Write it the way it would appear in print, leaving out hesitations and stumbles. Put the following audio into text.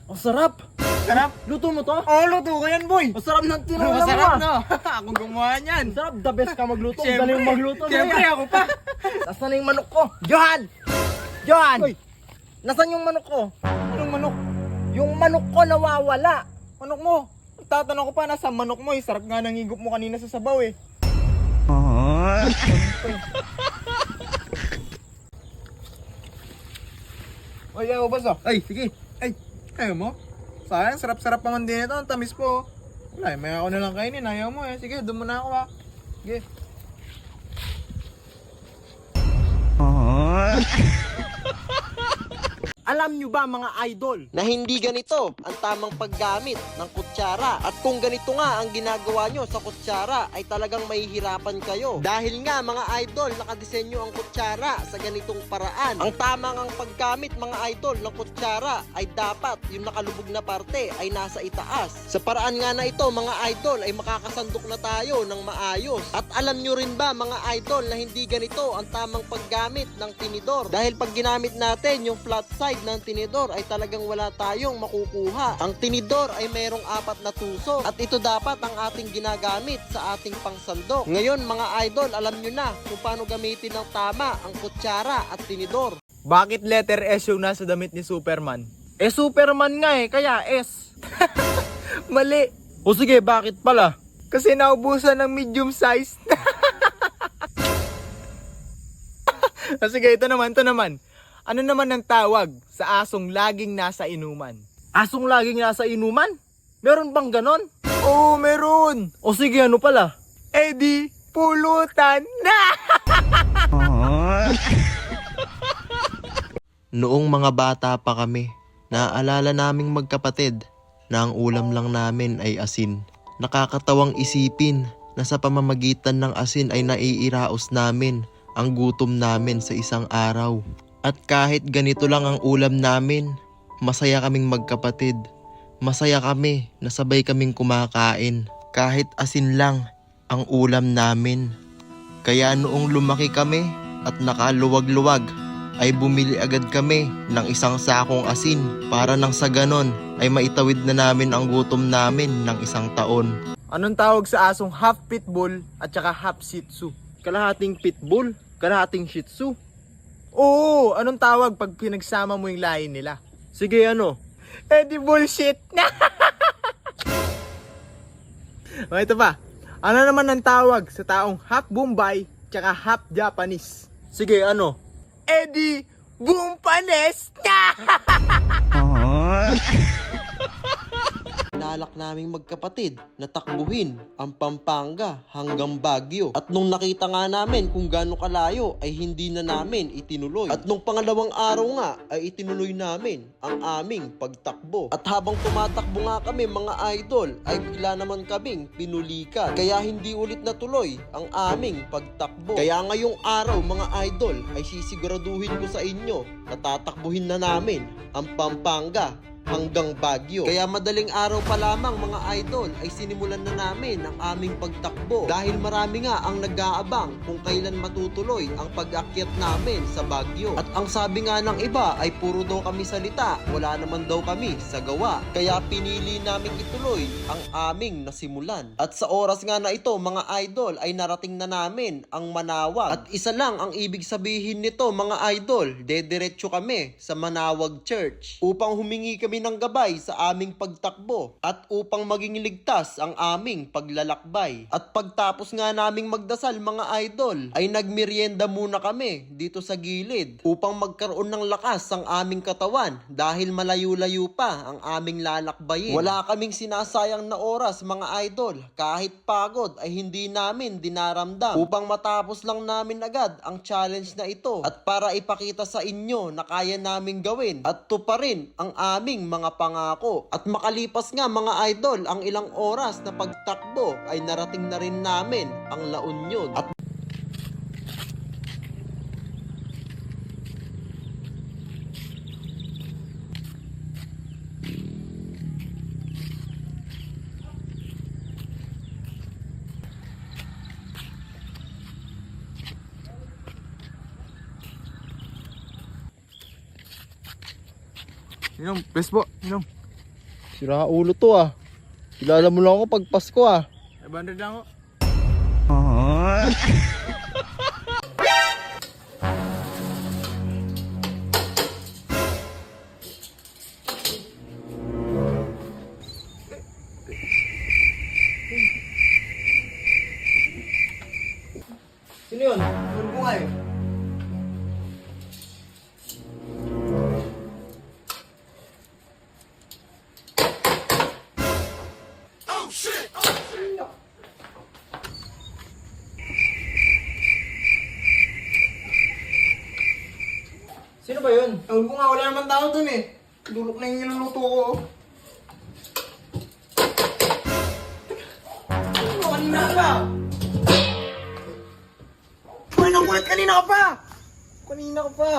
Ang sarap! Sarap. Luto mo to? Oo, luto ko yan, boy. Ang sarap ng tinola mo Masarap, ah. no? Akong gumawa niyan. Ang sarap, the best ka magluto. Ang Siyempre. galing mo magluto. Siyempre, ako pa. Nasaan na yung manok ko? Johan! Johan! Uy. Nasaan yung manok ko? Anong manok? Yung manok ko nawawala. Manok mo? Tatanong ko pa, nasa manok mo eh. Sarap nga ng higop mo kanina sa sabaw eh. Oy, ako ba Ay, sige. Ay, ayaw mo? Sayang, sarap-sarap naman din ito. Ang tamis po. Wala, may ako na lang kainin. Ayaw mo eh. Sige, doon muna ako ha. Sige. Alam nyo ba mga idol na hindi ganito ang tamang paggamit ng kutsara? At kung ganito nga ang ginagawa nyo sa kutsara ay talagang mahihirapan kayo. Dahil nga mga idol, nakadesenyo ang kutsara sa ganitong paraan. Ang tamang ang paggamit mga idol ng kutsara ay dapat yung nakalubog na parte ay nasa itaas. Sa paraan nga na ito mga idol ay makakasandok na tayo ng maayos. At alam nyo rin ba mga idol na hindi ganito ang tamang paggamit ng tinidor? Dahil pag ginamit natin yung flat side ng tinidor ay talagang wala tayong makukuha. Ang tinidor ay mayroong 4 na tusok at ito dapat ang ating ginagamit sa ating pangsandok. Ngayon mga idol, alam nyo na kung paano gamitin ng tama ang kutsara at tinidor. Bakit letter S yung nasa damit ni Superman? Eh Superman nga eh, kaya S. Mali. O sige, bakit pala? Kasi naubusan ng medium size. Sige, ito naman. Ano naman ang tawag sa asong laging nasa inuman? Asong laging nasa inuman? Meron bang ganon? Oo, meron. O sige, ano pala? Eddie, pulutan na. Noong mga bata pa kami, naaalala naming magkapatid na ang ulam lang namin ay asin. Nakakatawang isipin na sa pamamagitan ng asin ay naiiraos namin ang gutom namin sa isang araw. At kahit ganito lang ang ulam namin, masaya kaming magkapatid. Masaya kami na sabay kaming kumakain. Kahit asin lang ang ulam namin. Kaya noong lumaki kami at nakaluwag-luwag, ay bumili agad kami ng isang sakong asin para nang sa ganon ay maitawid na namin ang gutom namin ng isang taon. Anong tawag sa asong half pitbull at saka half shih tzu? Kalahating pitbull, kalahating shih tzu. Oo, anong tawag pag pinagsama mo yung lahi nila? Sige, ano? Eddie bullshit na. O, ito pa. Ano naman ang tawag sa taong half Bombay tsaka half Japanese? Sige, ano? Eddie Bumpanes na. Nalak naming magkapatid na takbuhin ang Pampanga hanggang Baguio. At nung nakita nga namin kung gaano kalayo ay hindi na namin itinuloy. At nung pangalawang araw nga ay itinuloy namin ang aming pagtakbo. At habang tumatakbo nga kami mga idol ay bigla naman kaming pinulikan. Kaya hindi ulit natuloy ang aming pagtakbo. Kaya ngayong araw mga idol ay sisiguraduhin ko sa inyo na tatakbuhin na namin ang Pampanga hanggang Baguio. Kaya madaling araw pa lamang mga idol ay sinimulan na namin ang aming pagtakbo dahil marami nga ang nag-aabang kung kailan matutuloy ang pag-akyat namin sa Baguio. At ang sabi nga ng iba ay puro daw kami salita, wala naman daw kami sa gawa. Kaya pinili namin ituloy ang aming nasimulan. At sa oras nga na ito mga idol ay narating na namin ang Manawag. At isa lang ang ibig sabihin nito mga idol, dediretso kami sa Manawag Church upang humingi kami ng gabay sa aming pagtakbo at upang maging ligtas ang aming paglalakbay. At pagtapos nga naming magdasal mga idol ay nagmerienda muna kami dito sa gilid upang magkaroon ng lakas ang aming katawan dahil malayo-layo pa ang aming lalakbayin. Wala kaming sinasayang na oras mga idol, kahit pagod ay hindi namin dinaramdam upang matapos lang namin agad ang challenge na ito at para ipakita sa inyo na kaya namin gawin at tuparin ang aming mga pangako. At makalipas nga mga idol ang ilang oras na pagtakbo ay narating na rin namin ang La Union. At Inom, best po, inom. Sira ulo to ah. Kilala mo lang ako pag Pasko ah. 500 lang ako. Sino yun? Puro ko nga eh. Sino ba yun? Ewan ko nga, wala naman tao dun eh. Dulok na yung niluluto ko. Ano, kanina ka pa? Kumain ng kulit, kanina ka pa! Kanina ka pa!